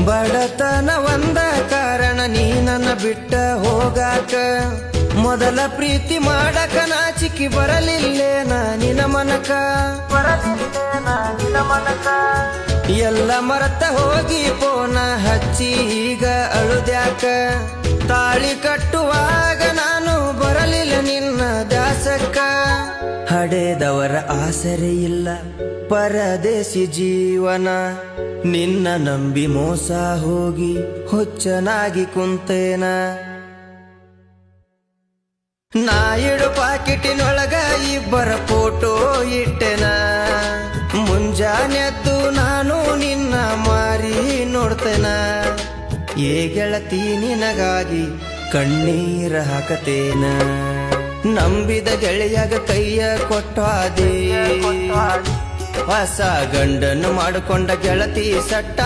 ಬಡತನ ಒಂದ ಕಾರಣ ನೀ ನನ್ನ ಬಿಟ್ಟ ಹೋಗಾಕ ಮೊದಲ ಪ್ರೀತಿ ಮಾಡಕ ನಾಚಿಕೆ ಬರಲಿಲ್ಲೇನ ನಿನ ಮನಕ ಎಲ್ಲ ಮರತ ಹೋಗಿ ಪೋನ ಹಚ್ಚಿ ಈಗ ಅಳುದ್ಯಾಕ ತಾಳಿ ಕಟ್ಟುವಾಗ ನಾನು ಬರಲಿಲ್ಲ ನಿನ್ನ ದಾಸಕ್ಕ ಹಡೆದವರ ಆಸರೆ ಇಲ್ಲ ಪರದೇಶಿ ಜೀವನ ನಿನ್ನ ನಂಬಿ ಮೋಸ ಹೋಗಿ ಹುಚ್ಚನಾಗಿ ಕುಂತೇನ ನಾ ಇಡು ಪಾಕಿಟಿನೊಳಗ ಇಬ್ಬರ ಫೋಟೋ ಇಟ್ಟೆನ ಮುಂಜಾನೆದ್ದು ನಾನು ನಿನ್ನ ಮಾರಿ ನೋಡ್ತೇನ ಏ ಗೆಳತಿ ನಿನಗಾಗಿ ಕಣ್ಣೀರ ಹಾಕತೇನ ನಂಬಿದ ಗೆಳೆಯಾಗ ಕೈಯ ಕೊಟ್ಟಾದೆ ಹೊಸ ಗಂಡನ್ನು ಮಾಡಿಕೊಂಡ ಗೆಳತಿ ಸಟ್ಟ